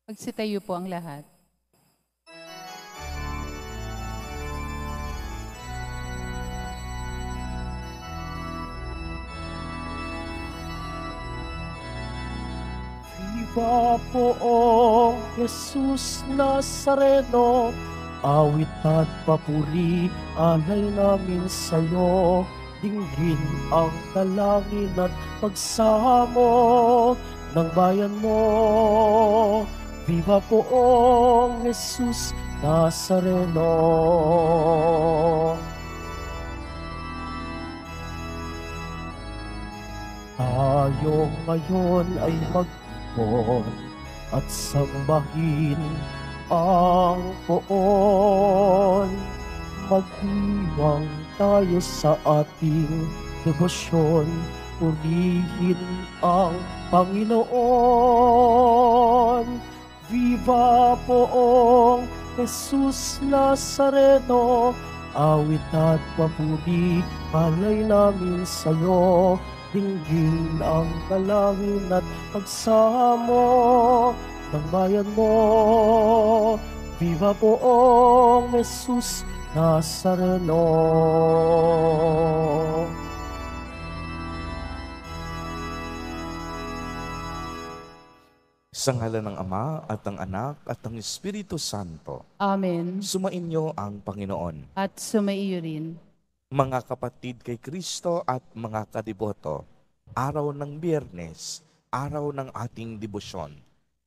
Magsitayo po ang lahat. Viva poong Jesus Nazareno, awit at papuri alay namin sa'yo. Dinggin ang dalangin at pagsamo ng bayan mo. Viva poong Jesus Nazareno. Tayo ngayon ay mag-ipon at sambahin ang poon. Magdiwang tayo sa ating debosyon, purihin ang Panginoon. Viva poong Jesus Nazareno, awit at papuri alay namin sa'yo. Dinggin ang dalangin at pagsamo ng bayan mo. Viva poong Jesus Nazareno. Sa ngalan ng Ama at ng Anak at ng Espiritu Santo. Amen. Sumainyo ang Panginoon. At sumaiyo rin. Mga kapatid kay Kristo at mga kadiboto, araw ng Biyernes, araw ng ating debosyon,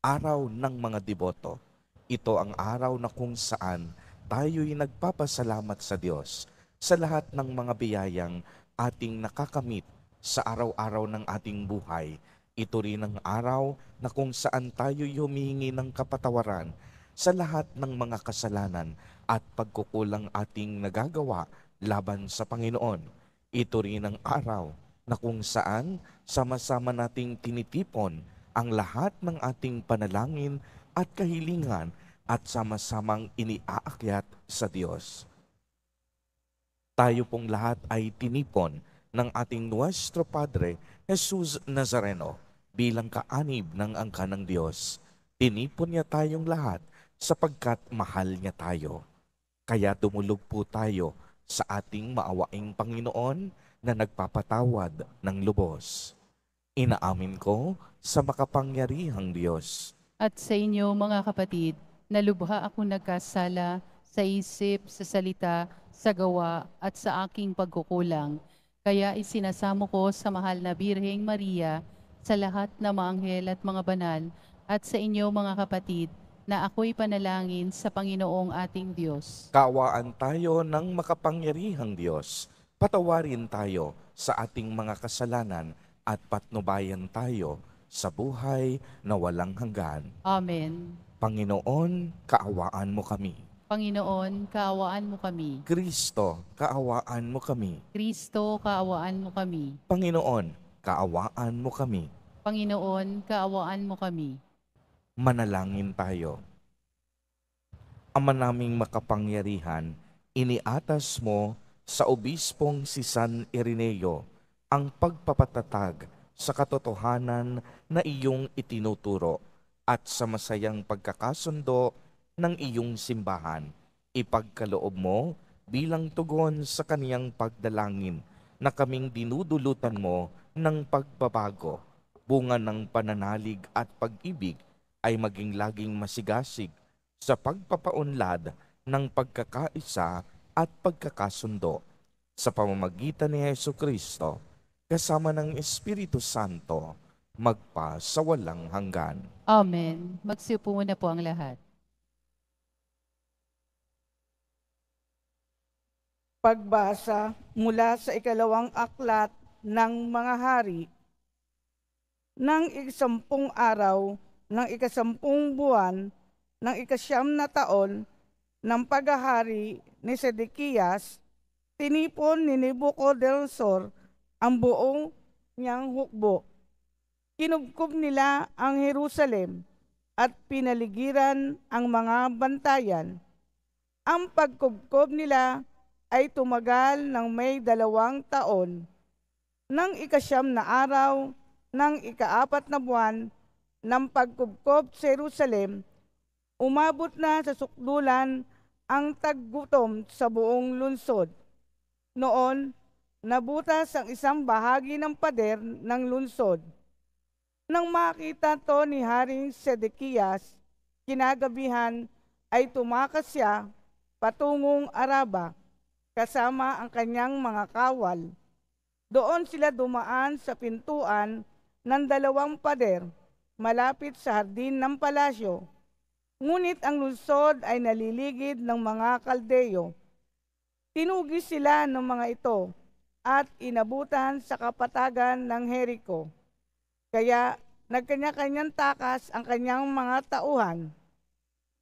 araw ng mga deboto. Ito ang araw na kung saan tayo'y nagpapasalamat sa Diyos sa lahat ng mga biyayang ating nakakamit sa araw-araw ng ating buhay. Ito rin ang araw na kung saan tayo'y humihingi ng kapatawaran sa lahat ng mga kasalanan at pagkukulang ating nagagawa laban sa Panginoon. Ito rin ang araw na kung saan sama-sama nating tinitipon ang lahat ng ating panalangin at kahilingan at sama-samang iniaakyat sa Diyos. Tayo pong lahat ay tinipon ng ating Nuestro Padre Jesus Nazareno bilang kaanib ng angkan ng Diyos. Tinipon niya tayong lahat sapagkat mahal niya tayo. Kaya dumulog po tayo sa ating maawaing Panginoon na nagpapatawad ng lubos. Inaamin ko sa makapangyarihang Diyos. At sa inyo mga kapatid, na lubha ako nagkasala sa isip, sa salita, sa gawa at sa aking pagkukulang. Kaya isinasamo ko sa mahal na Birheng Maria, sa lahat ng mga anghel at mga banal, at sa inyo mga kapatid, na ako'y panalangin sa Panginoong ating Diyos. Kaawaan tayo ng makapangyarihang Diyos. Patawarin tayo sa ating mga kasalanan at patnubayan tayo sa buhay na walang hanggan. Amen. Panginoon, kaawaan mo kami. Panginoon, kaawaan mo kami. Kristo, kaawaan mo kami. Kristo, kaawaan mo kami. Panginoon, kaawaan mo kami. Panginoon, kaawaan mo kami. Manalangin tayo. Ama naming makapangyarihan, iniatas mo sa obispong si San Ireneo ang pagpapatatag sa katotohanan na iyong itinuturo at sa masayang pagkakasundo ng iyong simbahan. Ipagkaloob mo bilang tugon sa kaniyang pagdalangin na kaming dinudulutan mo ng pagbabago, bunga ng pananalig at pag-ibig ay maging laging masigasig sa pagpapaunlad ng pagkakaisa at pagkakasundo. Sa pamamagitan ni Jesucristo, kasama ng Espiritu Santo, magpa sa walang hanggan. Amen. Magsiupo muna po ang lahat. Pagbasa mula sa ikalawang aklat ng mga hari. Nang ikasampung araw ng ikasampung buwan ng ikasyam na taon ng paghahari ni Sedekias, tinipon ni Nebuchadnezzar ang buong niyang hukbo. Kinubkob nila ang Jerusalem at pinaligiran ang mga bantayan. Ang pagkubkob nila ay tumagal ng may 2 taon. Nang ikasyam na araw ng ikaapat na buwan ng pagkubkob sa Jerusalem, umabot na sa sukdulan ang taggutom sa buong lungsod. Noon, nabutas ang isang bahagi ng pader ng lungsod. Nang makita to ni Haring Sedekias, kinagabihan ay tumakas siya patungong Araba kasama ang kanyang mga kawal. Doon sila dumaan sa pintuan ng 2 pader malapit sa hardin ng palasyo. Ngunit ang lungsod ay naliligid ng mga Kaldeyo. Tinugis sila ng mga ito at inabutan sa kapatagan ng Jericho. Kaya nagkanya-kanyang takas ang kanyang mga tauhan.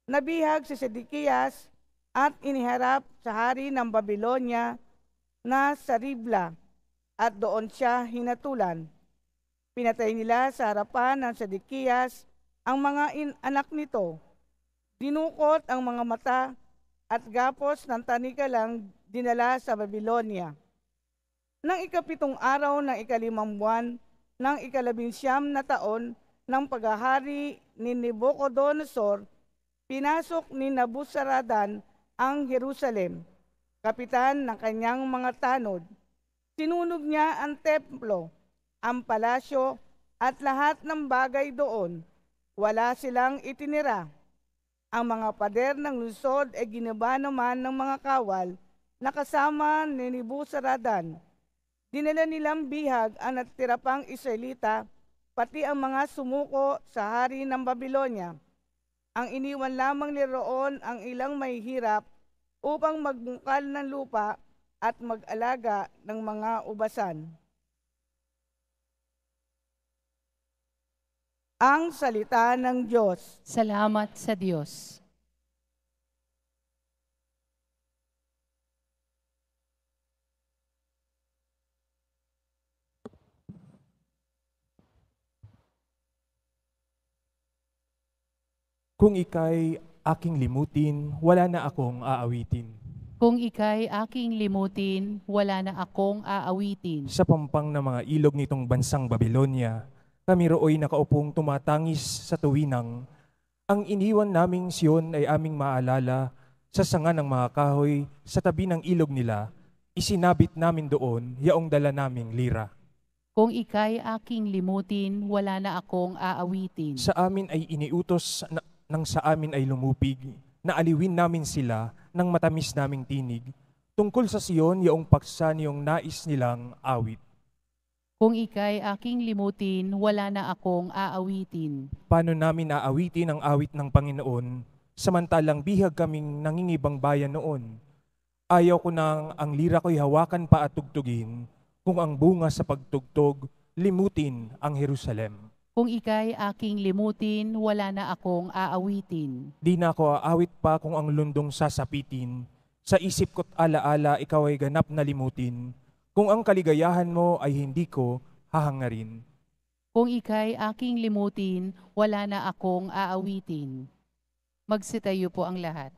Nabihag si Sedekias at iniharap sa hari ng Babylonia na sa Ribla at doon siya hinatulan. Pinatay nila sa harapan ng Sedekias ang mga anak nito. Dinukot ang mga mata at gapos ng tanikalang dinala sa Babylonia. Nang 7 araw ng 5 buwan ng 19 na taon ng paghahari ni Nabucodonosor, pinasok ni Nabuzaradan ang Jerusalem, kapitan ng kanyang mga tanod. Sinunog niya ang templo, ang palasyo at lahat ng bagay doon. Wala silang itinira. Ang mga pader ng lungsod ay ginaba naman ng mga kawal na kasama ni Nabuzaradan. Dinala nilang bihag ang natitira pang Israelita, pati ang mga sumuko sa hari ng Babylonia. Ang iniwan lamang ni roon ang ilang mahihirap upang magbungkal ng lupa at mag-alaga ng mga ubasan. Ang salita ng Diyos. Salamat sa Diyos. Kung ika'y aking limutin, wala na akong aawitin. Kung ika'y aking limutin, wala na akong aawitin. Sa pampang ng mga ilog nitong bansang Babylonia, kami rooy nakaupong tumatangis sa tuwinang. Ang iniwan naming Siyon ay aming maalala sa sanga ng mga kahoy sa tabi ng ilog nila. Isinabit namin doon yaong dala naming lira. Kung ika'y aking limutin, wala na akong aawitin. Sa amin ay iniutos nang sa amin ay lumupig, na aliwin namin sila ng matamis naming tinig. Tungkol sa Siyon yaong paksa niyong nais nilang awit. Kung ika'y aking limutin, wala na akong aawitin. Paano namin aawitin ang awit ng Panginoon, samantalang bihag kaming nangingibang bayan noon? Ayaw ko nang ang lira ko'y hawakan pa at tugtugin, kung ang bunga sa pagtugtog, limutin ang Jerusalem. Kung ika'y aking limutin, wala na akong aawitin. Di na ako aawit pa kung ang lundong sasapitin. Sa isip ko't alaala, ikaw ay ganap na limutin. Kung ang kaligayahan mo ay hindi ko hahangarin. Kung ika'y aking limutin, wala na akong aawitin. Magsitayo po ang lahat.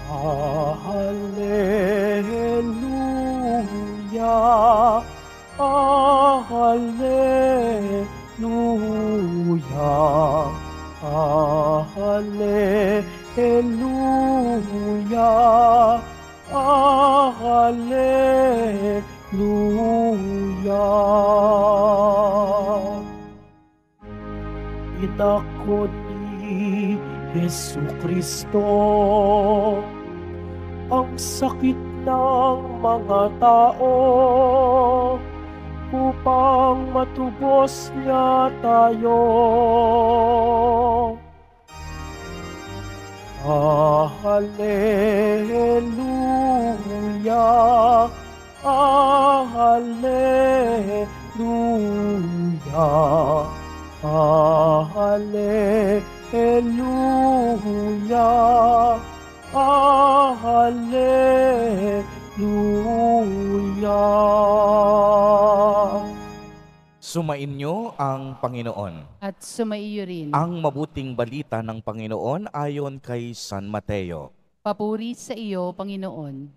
Hallelujah, Hallelujah, Hallelujah, Hallelujah. Idakot ni Jesucristo ang sakit ng mga tao upang matubos niya tayo. Hallelujah, Hallelujah, Hallelujah, Hallelujah. Sumainyo ang Panginoon. At sumaiyo rin. Ang mabuting balita ng Panginoon ayon kay San Mateo. Papuri sa iyo, Panginoon.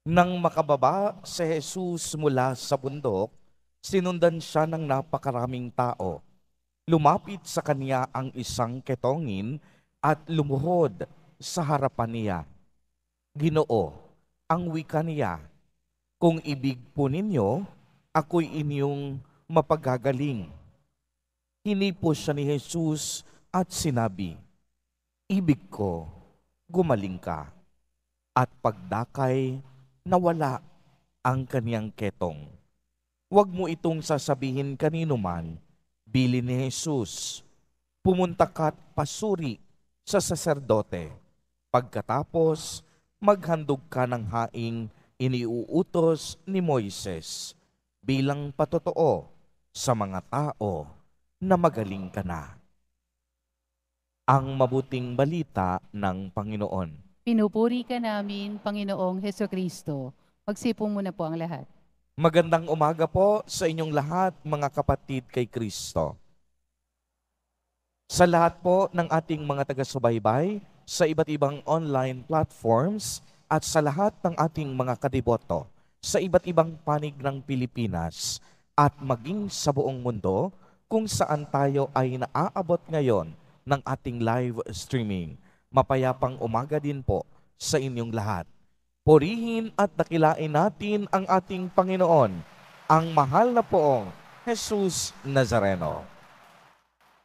Nang makababa si Jesus mula sa bundok, sinundan siya ng napakaraming tao. Lumapit sa kanya ang isang ketongin at lumuhod sa harapan niya. Ginoo, ang wika niya, kung ibig po ninyo, ako'y inyong mapagagaling. Hinipos siya ni Jesus at sinabi, ibig ko, gumaling ka. At pagdakay, nawala ang kaniyang ketong. Huwag mo itong sasabihin kanino man, bilin ni Jesus. Pumunta ka't pasuri sa saserdote. Pagkatapos, maghandog ka ng haing iniuutos ni Moises bilang patotoo sa mga tao na magaling ka na. Ang mabuting balita ng Panginoon. Pinupuri ka namin, Panginoong Hesukristo. Magsipong muna po ang lahat. Magandang umaga po sa inyong lahat, mga kapatid kay Kristo. Sa lahat po ng ating mga taga-subaybay, sa iba't ibang online platforms, at sa lahat ng ating mga kadiboto, sa iba't ibang panig ng Pilipinas, at maging sa buong mundo, kung saan tayo ay naaabot ngayon ng ating live streaming. Mapayapang umaga din po sa inyong lahat. Purihin at dakilain natin ang ating Panginoon, ang mahal na poong Jesus Nazareno.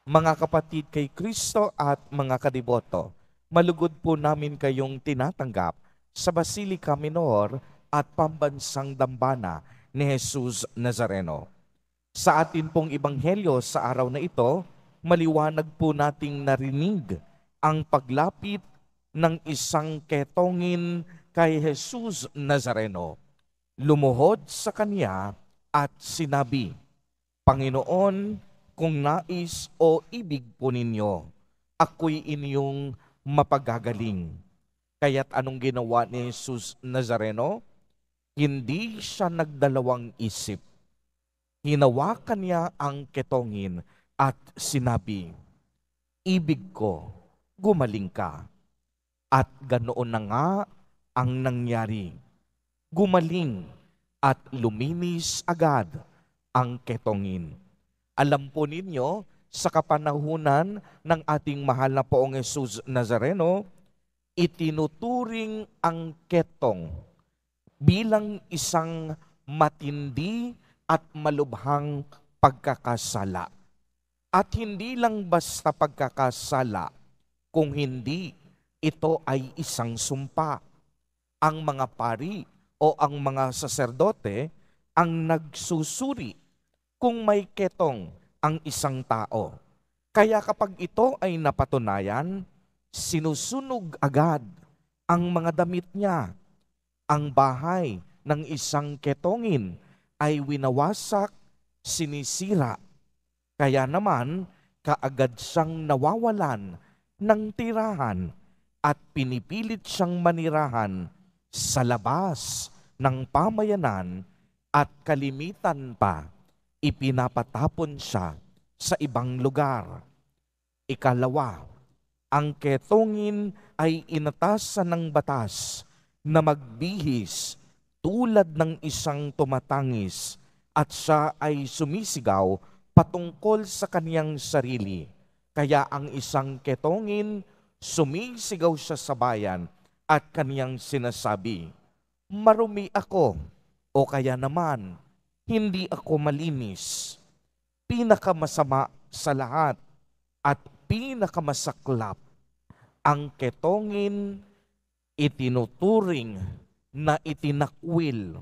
Mga kapatid kay Kristo at mga kadiboto, malugod po namin kayong tinatanggap sa Basilica Minor at Pambansang Dambana ni Jesus Nazareno. Sa atin pong ebanghelyo sa araw na ito, maliwanag po nating narinig ang paglapit ng isang ketongin kay Jesus Nazareno. Lumuhod sa kanya at sinabi, Panginoon, kung nais o ibig po ninyo, ako'y inyong mapagagaling. Kaya't anong ginawa ni Jesus Nazareno? Hindi siya nagdalawang isip. Hinawakan niya ang ketongin at sinabi, ibig ko, gumaling ka. At ganoon na nga ang nangyari. Gumaling at luminis agad ang ketongin. Alam po ninyo, sa kapanahunan ng ating mahal na poong Jesus Nazareno, itinuturing ang ketong bilang isang matindi at malubhang pagkakasala. At hindi lang basta pagkakasala, kung hindi ito ay isang sumpa. Ang mga pari o ang mga saserdote ang nagsusuri kung may ketong ang isang tao. Kaya kapag ito ay napatunayan, sinusunog agad ang mga damit niya. Ang bahay ng isang ketongin ay winawasak, sinisira. Kaya naman, kaagad siyang nawawalan ng tirahan at pinipilit siyang manirahan sa labas ng pamayanan at kalimitan pa, ipinapatapon siya sa ibang lugar. Ikalawa, ang ketongin ay inatasan ng batas na magbihis tulad ng isang tumatangis at siya ay sumisigaw patungkol sa kaniyang sarili. Kaya ang isang ketongin, sumisigaw siya sa bayan at kaniyang sinasabi, marumi ako o kaya naman, hindi ako malinis. Pinakamasama sa lahat at pinakamasaklap, ang ketongin itinuturing na itinakwil,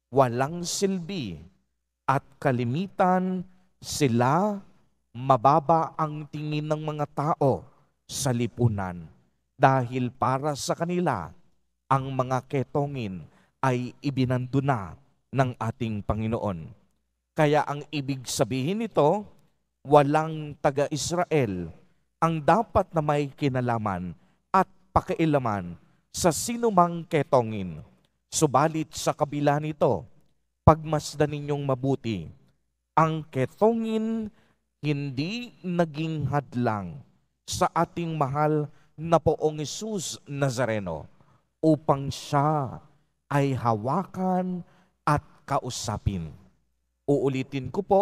walang silbi at kalimitan sila mababa ang tingin ng mga tao sa lipunan dahil para sa kanila ang mga ketongin ay ibinanduna ng ating Panginoon. Kaya ang ibig sabihin nito, walang taga-Israel ang dapat na may kinalaman at pakialaman sa sinumang ketongin. Subalit sa kabila nito, pagmasdan ninyong mabuti, ang ketongin hindi naging hadlang sa ating mahal na poong Jesus Nazareno upang siya ay hawakan at kausapin. Uulitin ko po,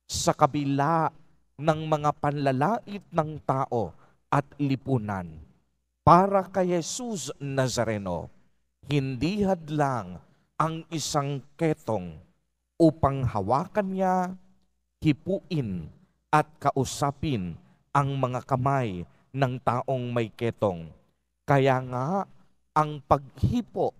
sa kabila ng mga panlalait ng tao at lipunan, para kay Jesus Nazareno, hindi hadlang ang isang ketong upang hawakan niya, hipuin at kausapin ang mga kamay ng taong may ketong. Kaya nga, ang paghipo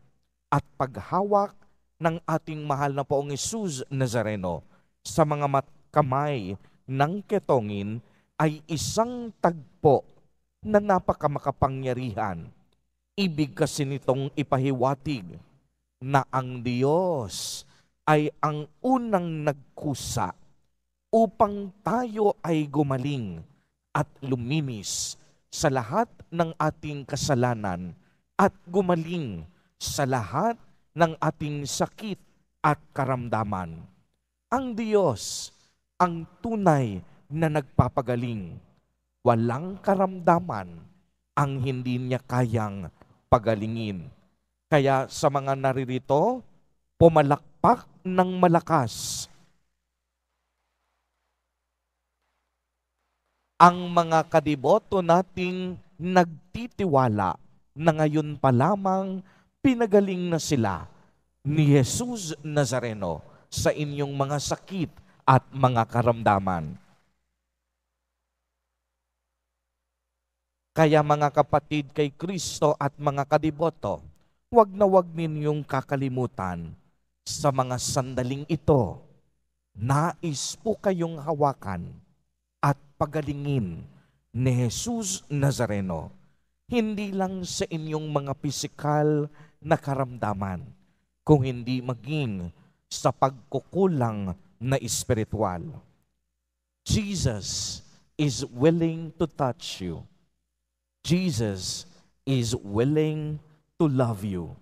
at paghawak ng ating mahal na Poong Jesus Nazareno sa mga kamay ng ketongin ay isang tagpo na napakamakapangyarihan. Ibig kasi nitong ipahiwatig na ang Diyos ay ang unang nagkusa upang tayo ay gumaling at luminis sa lahat ng ating kasalanan at gumaling sa lahat ng ating sakit at karamdaman. Ang Diyos ang tunay na nagpapagaling. Walang karamdaman ang hindi niya kayang pagalingin. Kaya sa mga naririto, pumalakpak ng malakas ang mga kadiboto nating nagtitiwala na ngayon pa lamang pinagaling na sila ni Jesus Nazareno sa inyong mga sakit at mga karamdaman. Kaya mga kapatid kay Kristo at mga kadiboto, huwag na huwag ninyong kakalimutan sa mga sandaling ito, nais po kayong hawakan at pagalingin ni Jesus Nazareno, hindi lang sa inyong mga pisikal na karamdaman, kung hindi maging sa pagkukulang na espiritual. Jesus is willing to touch you. Jesus is willing to love you.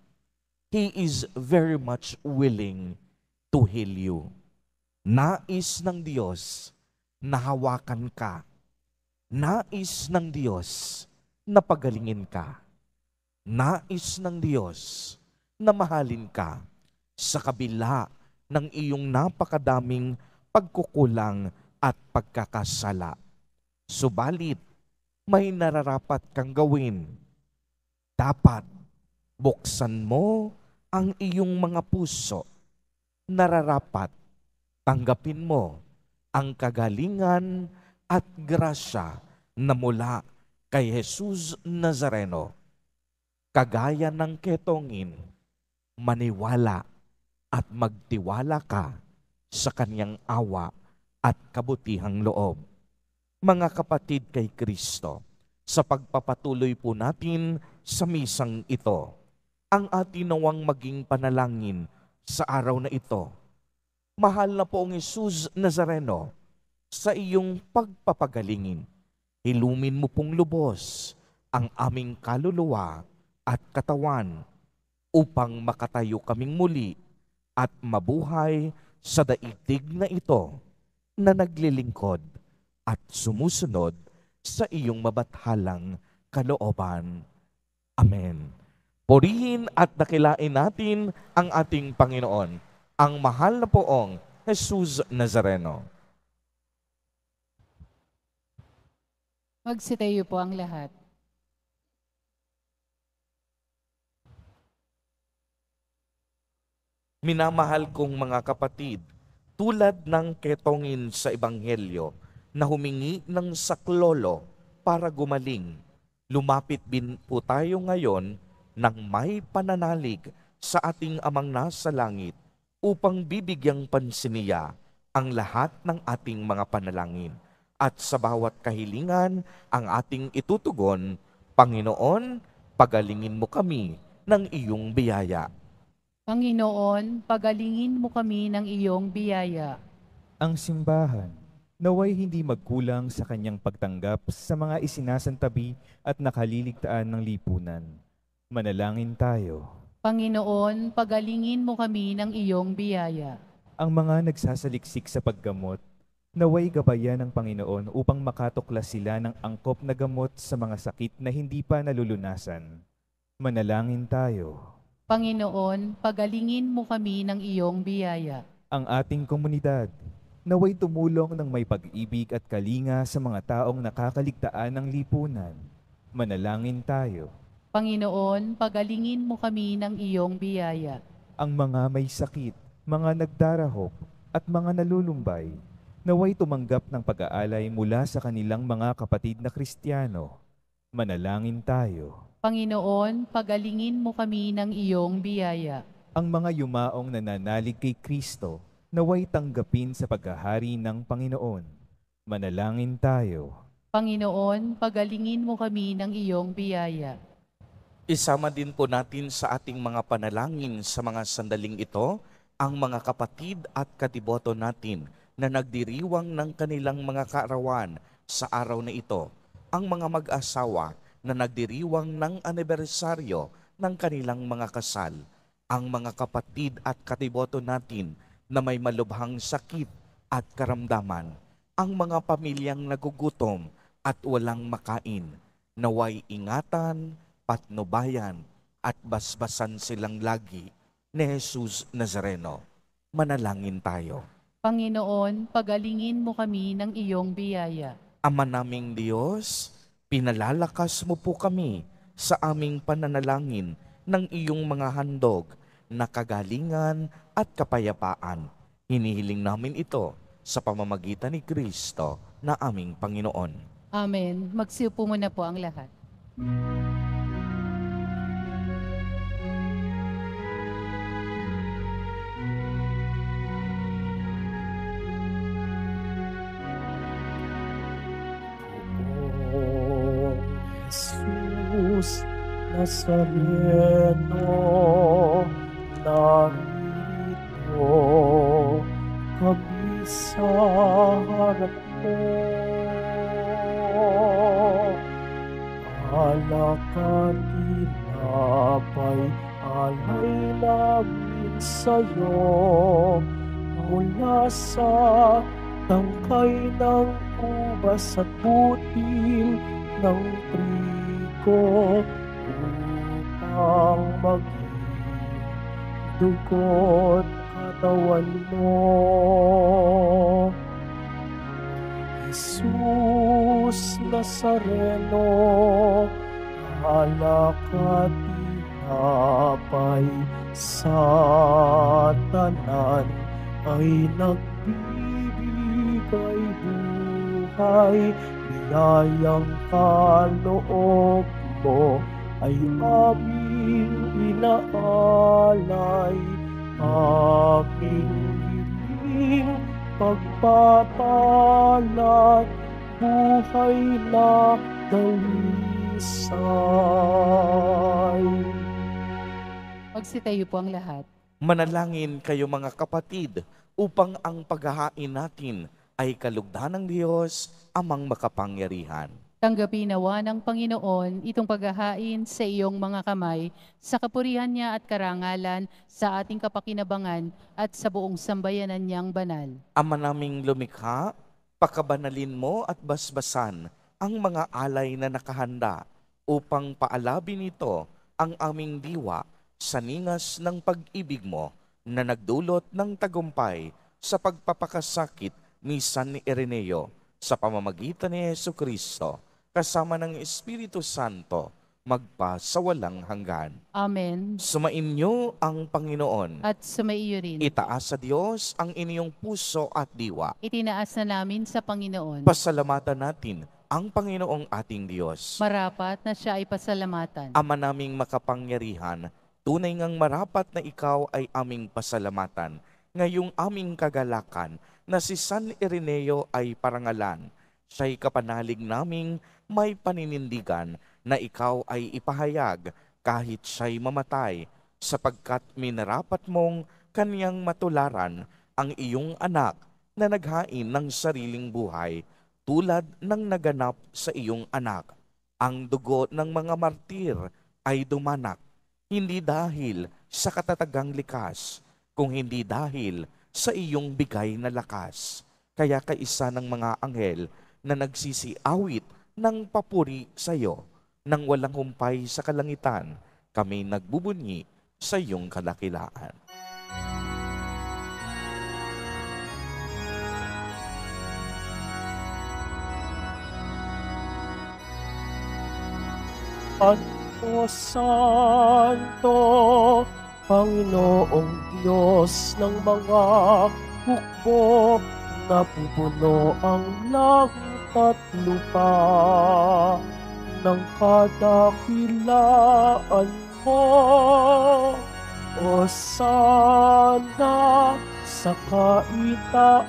He is very much willing to heal you. Nais ng Diyos na hawakan ka. Nais ng Diyos na pagalingin ka. Nais ng Diyos na mahalin ka sa kabila ng iyong napakadaming pagkukulang at pagkakasala. Subalit, may nararapat kang gawin. Dapat buksan mo ang iyong mga puso. Nararapat tanggapin mo ang kagalingan at grasya na mula kay Jesus Nazareno. Kagaya ng ketongin, maniwala at magtiwala ka sa kanyang awa at kabutihang loob. Mga kapatid kay Kristo, sa pagpapatuloy po natin sa misang ito, ang atin nawang maging panalangin sa araw na ito. Mahal na Poong Jesus Nazareno, sa iyong pagpapagalingin, hilumin mo pong lubos ang aming kaluluwa at katawan upang makatayo kaming muli at mabuhay sa daigdig na ito na naglilingkod at sumusunod sa iyong mabathalang kalooban. Amen. Purihin at dakilain natin ang ating Panginoon, ang mahal na Poong Jesus Nazareno. Magsitayo po ang lahat. Minamahal kong mga kapatid, tulad ng ketongin sa Ebanghelyo na humingi ng saklolo para gumaling, lumapit din po tayo ngayon ng may pananalig sa ating Amang nasa langit upang bibigyang pansin niya ang lahat ng ating mga panalangin. At sa bawat kahilingan ang ating itutugon, Panginoon, pagalingin mo kami ng iyong biyaya. Panginoon, pagalingin mo kami ng iyong biyaya. Ang simbahan, naway hindi magkulang sa kanyang pagtanggap sa mga isinasantabi at nakaliligtaan ng lipunan. Manalangin tayo. Panginoon, pagalingin mo kami ng iyong biyaya. Ang mga nagsasaliksik sa paggamot, naway gabayan ng Panginoon upang makatuklas sila ng angkop na gamot sa mga sakit na hindi pa nalulunasan. Manalangin tayo. Panginoon, pagalingin mo kami ng iyong biyaya. Ang ating komunidad, naway tumulong ng may pag-ibig at kalinga sa mga taong nakakaligtaan ng lipunan. Manalangin tayo. Panginoon, pagalingin mo kami ng iyong biyaya. Ang mga may sakit, mga nagdarahop, at mga nalulumbay, naway tumanggap ng pag-aalay mula sa kanilang mga kapatid na Kristiyano. Manalangin tayo. Panginoon, pagalingin mo kami ng iyong biyaya. Ang mga yumaong nananalig kay Kristo, naway tanggapin sa paghahari ng Panginoon. Manalangin tayo. Panginoon, pagalingin mo kami ng iyong biyaya. Isama din po natin sa ating mga panalangin sa mga sandaling ito ang mga kapatid at katiboto natin na nagdiriwang ng kanilang mga kaarawan sa araw na ito. Ang mga mag-asawa na nagdiriwang ng anibersaryo ng kanilang mga kasal. Ang mga kapatid at katiboto natin na may malubhang sakit at karamdaman. Ang mga pamilyang nagugutom at walang makain. Naway ingatan, patnubayan at basbasan silang lagi ni Jesus Nazareno. Manalangin tayo. Panginoon, pagalingin mo kami ng iyong biyaya. Ama naming Diyos, pinalalakas mo po kami sa aming pananalangin ng iyong mga handog na kagalingan at kapayapaan. Hinihiling namin ito sa pamamagitan ni Kristo na aming Panginoon. Amen. Magsiupo muna po ang lahat. Poong Jesus Nazareno, narito kami sa harap mo. Alakad tinapay, alay namin sa'yo, mula sa tangkay ng ubas at butil ng trigo, upang maging dugo't katawan mo. Jesus Nazareno, alakad tinapay, sa tanan ay nagbibigay buhay, biyayang kaloob mo ay aming inaalay, aming hiling pagpapala, buhay na dalisay. Magsitayo po ang lahat. Manalangin kayo mga kapatid upang ang paghahain natin ay kalugdan ng Diyos, amang makapangyarihan. Tanggapin nawa ng Panginoon itong paghahain sa iyong mga kamay, sa kapurihan niya at karangalan, sa ating kapakinabangan at sa buong sambayanan niyang banal. Ama naming lumikha, pakabanalin mo at basbasan ang mga alay na nakahanda upang paalabin nito ang aming diwa sa ningas ng pag-ibig mo na nagdulot ng tagumpay sa pagpapakasakit ni San Ireneo sa pamamagitan ni Jesucristo kasama ng Espiritu Santo magpa sa walang hanggan. Amen. Sumainyo ang Panginoon. At sumaiyo rin. Itaas sa Diyos ang inyong puso at diwa. Itinaas na namin sa Panginoon. Pasalamatan natin ang Panginoong ating Diyos. Marapat na siya ay pasalamatan. Ama naming makapangyarihan, tunay ngang marapat na ikaw ay aming pasalamatan. Ngayong aming kagalakan na si San Ireneo ay parangalan. Siya'y kapanalig naming may paninindigan na ikaw ay ipahayag kahit siya'y mamatay, sapagkat minarapat mong kaniyang matularan ang iyong anak na naghain ng sariling buhay tulad ng naganap sa iyong anak. Ang dugo ng mga martir ay dumanak, hindi dahil sa katatagang likas, kung hindi dahil sa iyong bigay na lakas. Kaya kaisa ng mga anghel na nagsisiawit ng papuri sa iyo, nang walang humpay sa kalangitan, kami nagbubunyi sa iyong kadakilaan. At o Santo, Panginoong Diyos ng mga hukbo, napupuno ang langit at lupa ng kadakilaan mo. O sana sa kaitaasan,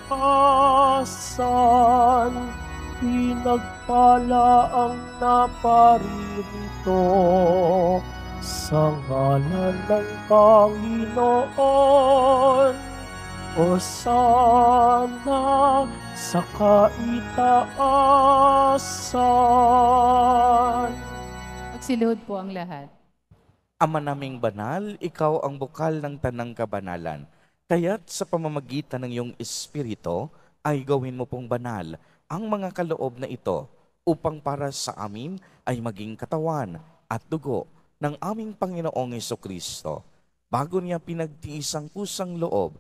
pinagpala ang naparirito sa ngalan ng Panginoon. O sana sa kaitaasan. Magsiluhod po ang lahat. Ama naming banal, ikaw ang bukal ng tanang kabanalan. Kaya't sa pamamagitan ng iyong Espiritu ay gawin mo pong banal ang mga kaloob na ito upang para sa amin ay maging katawan at dugo ng aming Panginoong Hesukristo. Bago niya pinagtiis ang kusang loob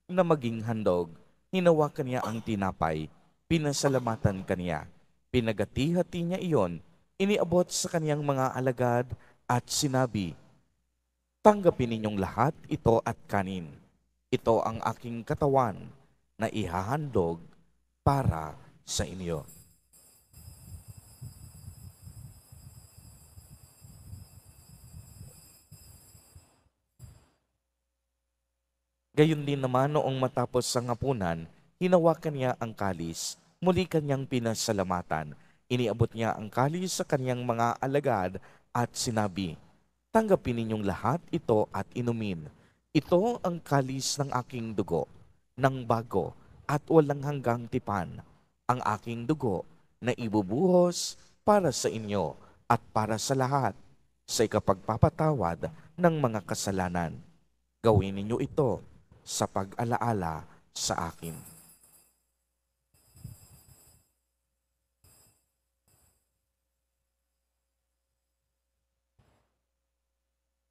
na maging handog, hinawakan niya ang tinapay, pinasalamatan kaniya, pinagati-hati niya iyon, iniabot sa kaniyang mga alagad at sinabi, "Tanggapin ninyong lahat ito at kanin. Ito ang aking katawan na ihahandog para sa inyo." Gayon din naman noong matapos ang hapunan, hinawakan niya ang kalis, muli kanyang pinasalamatan. Iniabot niya ang kalis sa kanyang mga alagad at sinabi, "Tanggapin ninyong lahat ito at inumin. Ito ang kalis ng aking dugo, ng bago at walang hanggang tipan, ang aking dugo na ibubuhos para sa inyo at para sa lahat sa ikapagpapatawad ng mga kasalanan. Gawin ninyo ito sa pag-alaala sa akin."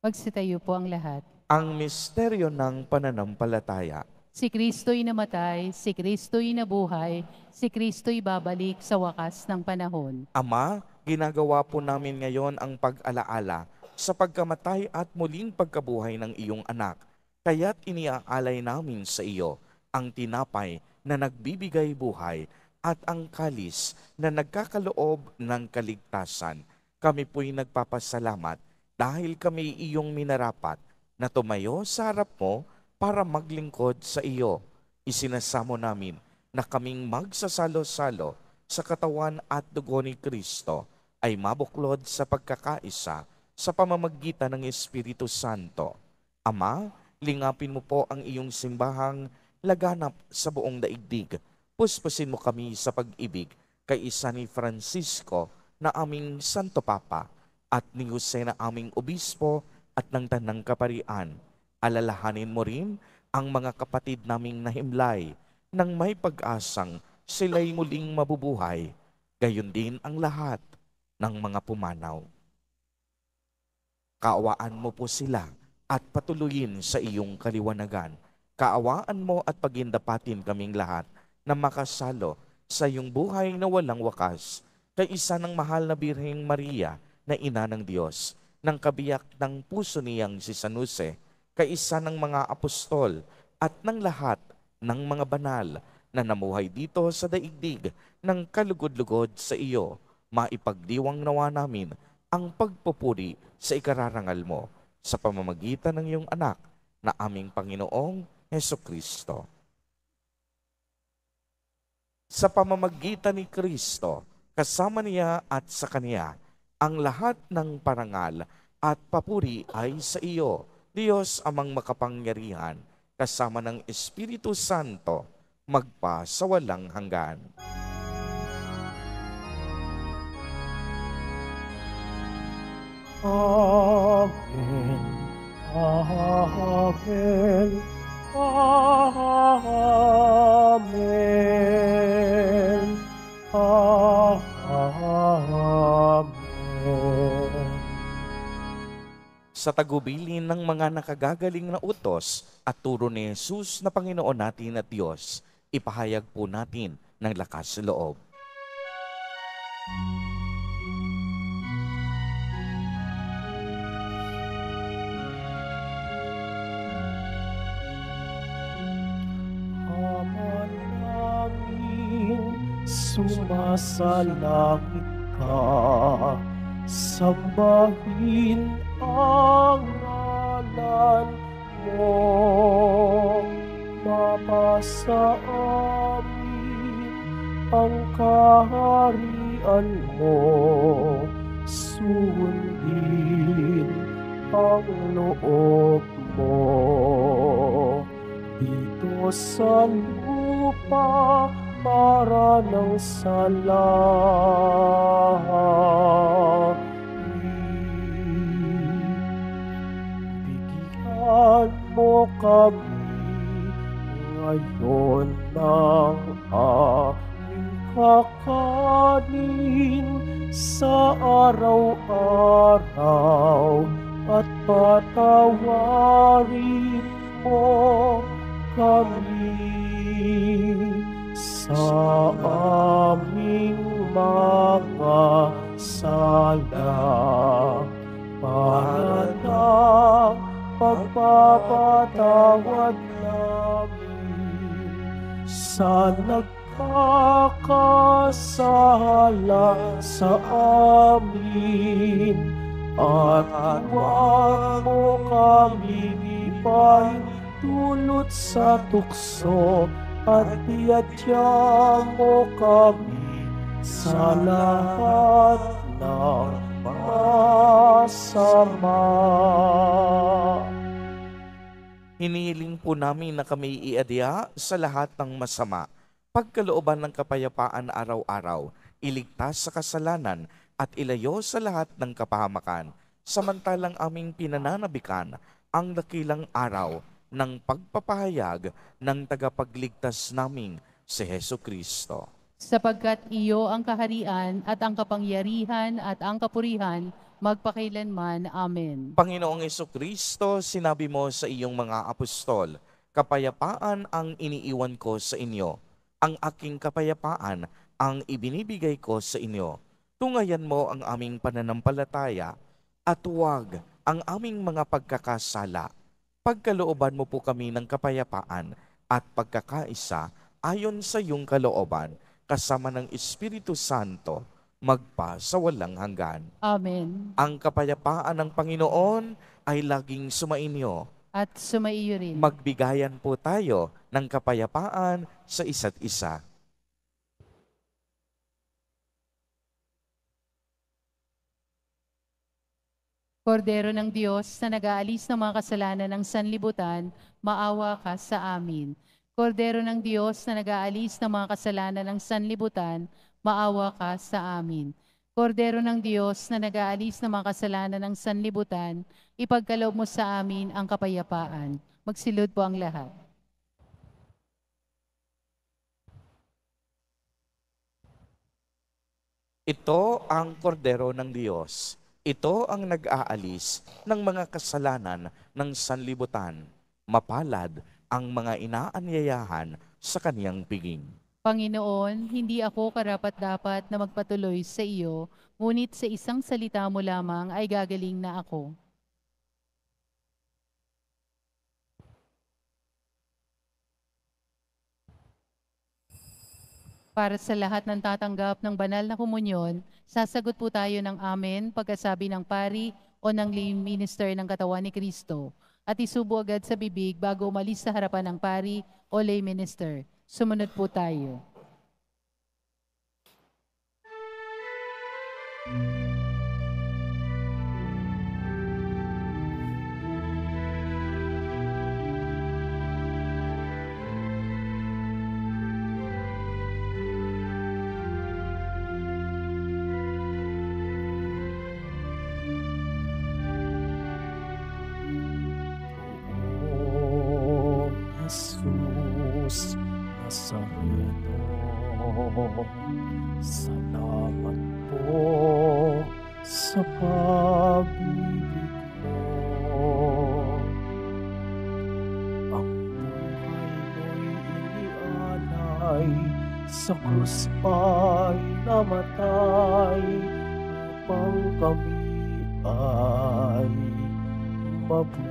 Magsitayo po ang lahat. Ang misteryo ng pananampalataya. Si Kristo'y namatay, si Kristo'y nabuhay, si Kristo'y babalik sa wakas ng panahon. Ama, ginagawa po namin ngayon ang pag-alaala sa pagkamatay at muling pagkabuhay ng iyong anak. Kaya't iniaalay namin sa iyo ang tinapay na nagbibigay buhay at ang kalis na nagkakaloob ng kaligtasan. Kami po'y nagpapasalamat dahil kami iyong minarapat na tumayo sa harap mo para maglingkod sa iyo. Isinasamo namin na kaming magsasalo-salo sa katawan at dugo ni Kristo ay mabuklod sa pagkakaisa sa pamamagitan ng Espiritu Santo. Ama, lingapin mo po ang iyong simbahang laganap sa buong daigdig. Puspusin mo kami sa pag-ibig kay isa ni Francisco na aming Santo Papa at ni Jose na aming Obispo at ng Tanang Kaparian. Alalahanin mo rin ang mga kapatid naming nahimlay nang may pag-asang sila'y muling mabubuhay. Gayon din ang lahat ng mga pumanaw. Kaawaan mo po sila at patuloyin sa iyong kaliwanagan. Kaawaan mo at pagindapatin kaming lahat na makasalo sa iyong buhay na walang wakas kay isa ng mahal na Birheng Maria na ina ng Diyos, ng kabiyak ng puso niyang si San Jose, kay isa ng mga apostol at ng lahat ng mga banal na namuhay dito sa daigdig ng kalugod-lugod sa iyo. Maipagdiwang nawa namin ang pagpupuri sa ikararangal mo sa pamamagitan ng iyong anak na aming Panginoong Hesukristo. Sa pamamagitan ni Kristo, kasama niya at sa Kaniya, ang lahat ng parangal at papuri ay sa iyo, Diyos amang makapangyarihan, kasama ng Espiritu Santo, magpa sa walang hanggan. Amen. Amen. Amen. Amen. Sa tagubilin ng mga nakagagaling na utos at turo ni Jesus na Panginoon natin at Diyos, ipahayag po natin ng lakas loob. Ama namin, sumasalangit ka, sambahin ang ngalan mo, mapasa amin ang kaharian mo, sundin ang loob mo. Dito sa lupa para ng sa langit. Bigyan mo kami ngayon ng aming kakanin sa araw-araw at patawarin mo kami sa aming mga sala para na pagpapatawad namin sa nagkakasala sa amin at huwag mo kami ipahintulot sa tukso at iadya mo kami sa lahat ng masama. Hinihiling po namin na kami iadya sa lahat ng masama, pagkalooban ng kapayapaan araw-araw, iligtas sa kasalanan at ilayo sa lahat ng kapahamakan, samantalang aming pinananabikan ang dakilang araw ng pagpapahayag ng tagapagligtas naming si Heso Kristo. Sapagkat iyo ang kaharian at ang kapangyarihan at ang kapurihan magpakailanman. Amen. Panginoong Heso Kristo, sinabi mo sa iyong mga apostol, kapayapaan ang iniiwan ko sa inyo, ang aking kapayapaan ang ibinibigay ko sa inyo. Tungayan mo ang aming pananampalataya at huwag ang aming mga pagkakasala. Pagkalooban mo po kami ng kapayapaan at pagkakaisa ayon sa iyong kalooban, kasama ng Espiritu Santo, magpa sa walang hanggan. Amen. Ang kapayapaan ng Panginoon ay laging sumainyo. At sumaiyo rin. Magbigayan po tayo ng kapayapaan sa isa't isa. Kordero ng Diyos na nag-aalis ng mga kasalanan ng sanlibutan, maawa ka sa amin. Kordero ng Diyos na nag-aalis ng mga kasalanan ng sanlibutan, maawa ka sa amin. Kordero ng Diyos na nag-aalis ng mga kasalanan ng sanlibutan, ipagkaloob mo sa amin ang kapayapaan. Magsilod po ang lahat. Ito ang kordero ng Diyos. Ito ang nag-aalis ng mga kasalanan ng sanlibutan. Mapalad ang mga inaanyayahan sa kaniyang piging. Panginoon, hindi ako karapat-dapat na magpatuloy sa iyo, ngunit sa isang salita mo lamang ay gagaling na ako. Para sa lahat ng tatanggap ng banal na komunyon, sasagot po tayo ng amen pagkasabi ng pari o ng lay minister ng katawan ni Kristo at isubo agad sa bibig bago umalis sa harapan ng pari o lay minister. Sumunod po tayo. Jesus Nazareno, salamat po sa pag-ibig mo. sa krus ay namatay upang kami ay mabuhay.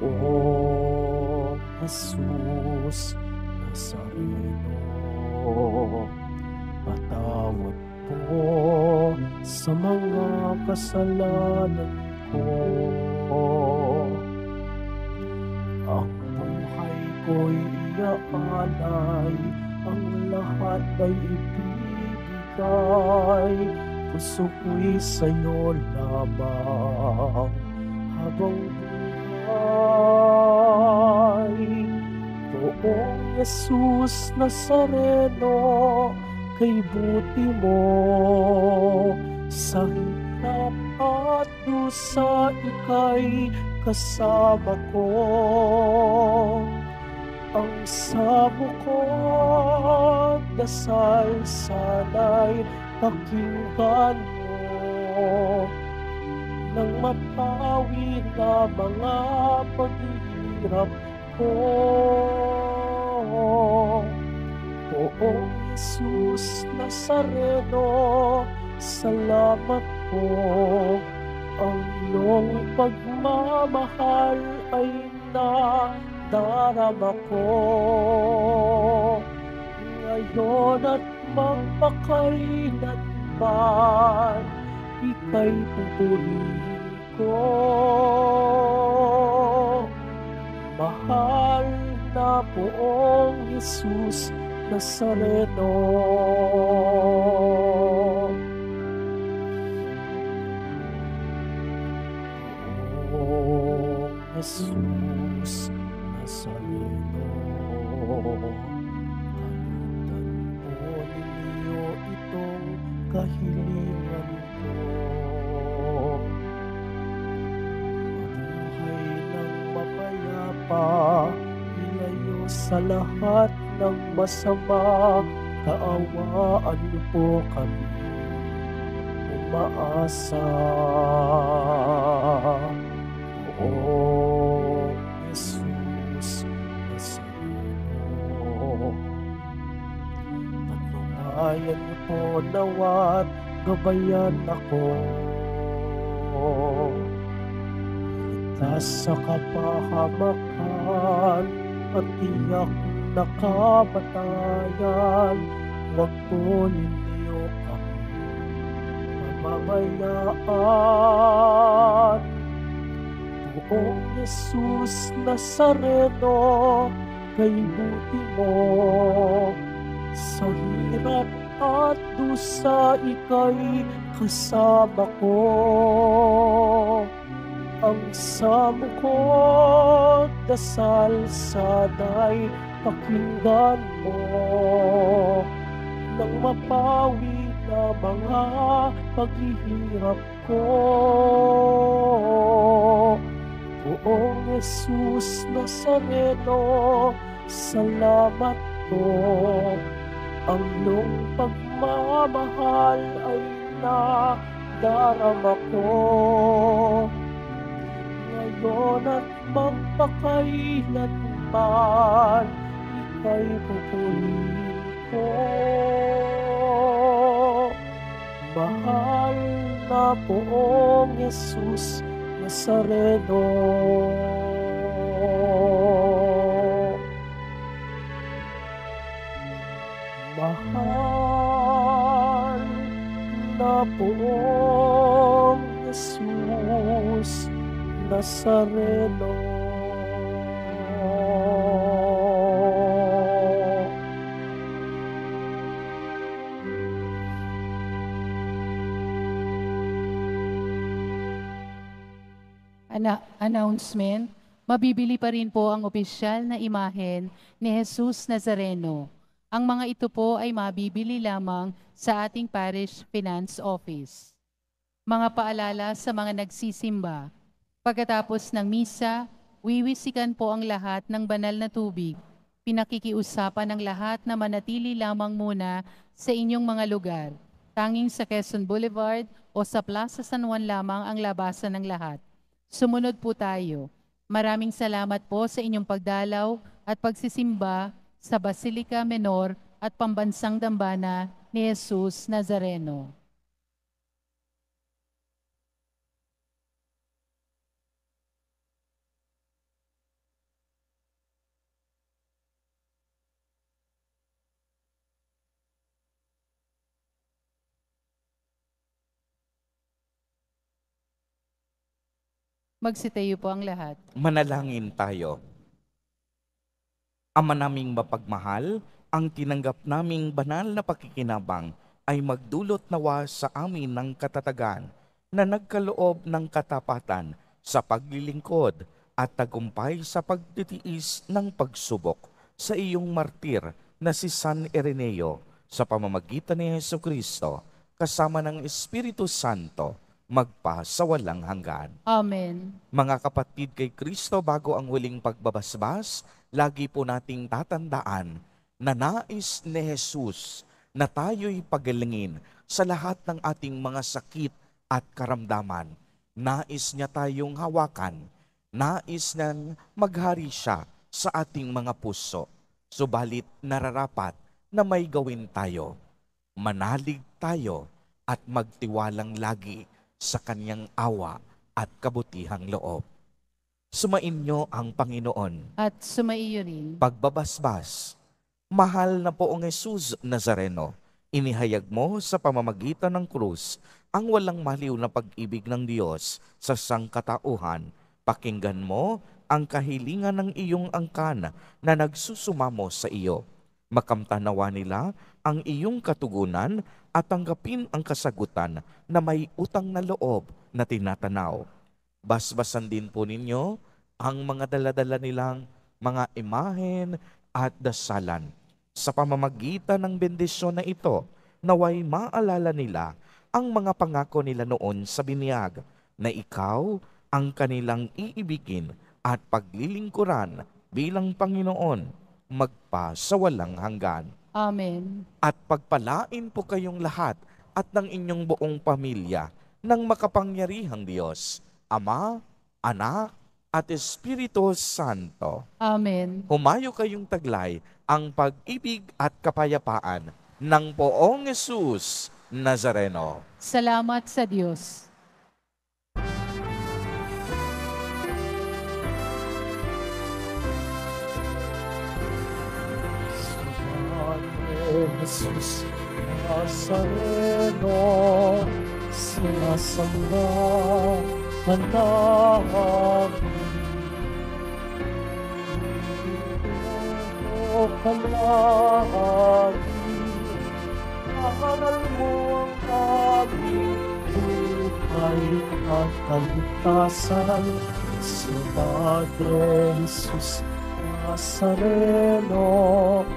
Poong Jesus Nazareno, patawad po sa mga kasalanan ko. Ang buhay ko'y iaalay, ang lahat ay ibibigay. Puso ko'y sa'yo lamang habang buhay. Poong Jesus Nazareno, kay buti mo sa hirap at dusa ika'y kasama ko. Ang sabo ko dasal sana'y pakinggan mo, nang mapawi na mga paghihirap ko. Poong Jesus Nazareno, salamat po. Ang iyong pagmamahal ay nadarama ko. Ngayon at magpakailanman, ika'y pupurihin ko. Mahal na Poong Jesus Nazareno. Poong Jesus Nazareno, kalutan po ninyo itong kahilingan ko. Mabuhay ng mapayapa, ilayo sa lahat ng masama, kaawaan niyo po kami umaasa. Poong Jesus Nazareno, patnubayan niyo po nawa't gabayan ako. Iligtas sa kapahamakan at tiyak na kamatayan, huwag po ninyo kami mamamayaan. Poong Jesus Nazareno, kay buti mo sa hirap at dusa ika'y kasama ko. Ang samo ko dasal sana'y pakinggan mo, nang mapawi na mga paghihirap ko. Poong Jesus Nazareno, salamat po. Ang iyong pagmamahal ay nadarama ko. Ngayon at magpakailanman, ika'y pupurihin ko. Mahal na Poong Jesus Nazareno. Mahal na Poong Jesus Nazareno. Announcement, mabibili pa rin po ang opisyal na imahen ni Jesus Nazareno. Ang mga ito po ay mabibili lamang sa ating Parish Finance Office. Mga paalala sa mga nagsisimba. Pagkatapos ng misa, wiwisikan po ang lahat ng banal na tubig. Pinakikiusapan ng lahat na manatili lamang muna sa inyong mga lugar. Tanging sa Quezon Boulevard o sa Plaza San Juan lamang ang labasan ng lahat. Sumunod po tayo. Maraming salamat po sa inyong pagdalaw. at pagsisimba sa Basilica Menor at Pambansang Dambana ni Jesus Nazareno. Magsitayo po ang lahat. Manalangin tayo. Ama naming mapagmahal, ang tinanggap naming banal na pakikinabang ay magdulot nawa sa amin ng katatagan na nagkaloob ng katapatan sa paglilingkod at tagumpay sa pagtitiis ng pagsubok sa iyong martir na si San Ireneo sa pamamagitan ni Jesucristo kasama ng Espiritu Santo magpa sa walang hanggan. Amen. Mga kapatid kay Kristo, bago ang huling pagbabasbas, lagi po nating tatandaan na nais ni Jesus na tayo'y pagalingin sa lahat ng ating mga sakit at karamdaman. Nais niya tayong hawakan. Nais niyang maghari siya sa ating mga puso. Subalit nararapat na may gawin tayo. Manalig tayo at magtiwalang lagi sa kanyang awa at kabutihang loob. Sumainyo ang Panginoon. At sumaiyo rin. Pagbabasbas, mahal na poong Jesus Nazareno, inihayag mo sa pamamagitan ng krus ang walang maliw na pag-ibig ng Diyos sa sangkatauhan. Pakinggan mo ang kahilingan ng iyong angkan na nagsusumamo sa iyo. Makamtanawa nila ang iyong katugunan at tanggapin ang kasagutan na may utang na loob na tinatanaw. Basbasan din po ninyo ang mga daladala nilang mga imahen at dasalan. Sa pamamagitan ng bendisyon na ito, naway maalala nila ang mga pangako nila noon sa binyag na ikaw ang kanilang iibigin at paglilingkuran bilang Panginoon magpa sa walang hanggan. Amen. At pagpalain po kayong lahat at ng inyong buong pamilya ng makapangyarihang Diyos, Ama, Anak, at Espiritu Santo. Amen. Humayo kayong taglay ang pag-ibig at kapayapaan ng poong Jesus Nazareno. Salamat sa Diyos. Jesus Nazareno, sinasamba ka namin. Ito ka namin, aral mo ang aming buhay at kaligtasan. Si Padre Jesus Nazareno,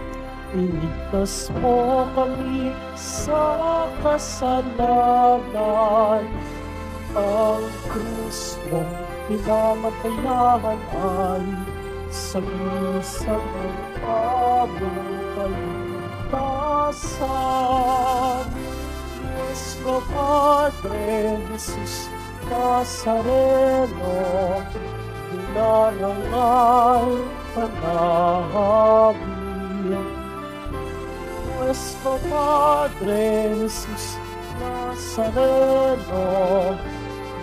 iligtas mo kami sa kasalanan. Ang krus mong pinamatayan ay sagisag ng aming kaligtasan. Nuestro Padre Jesus Nazareno, dinarangal ka namin. Nuestro Padre Jesus Nazareno,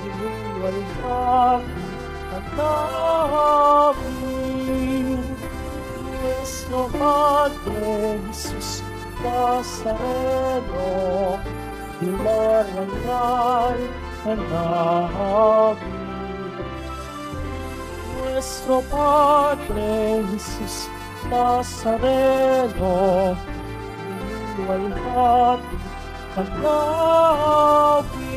iniwalhati ka namin. Nuestro Padre Jesus Nazareno, dinarangal ka namin. Nuestro Padre Jesus Nazareno, walhati ka namin.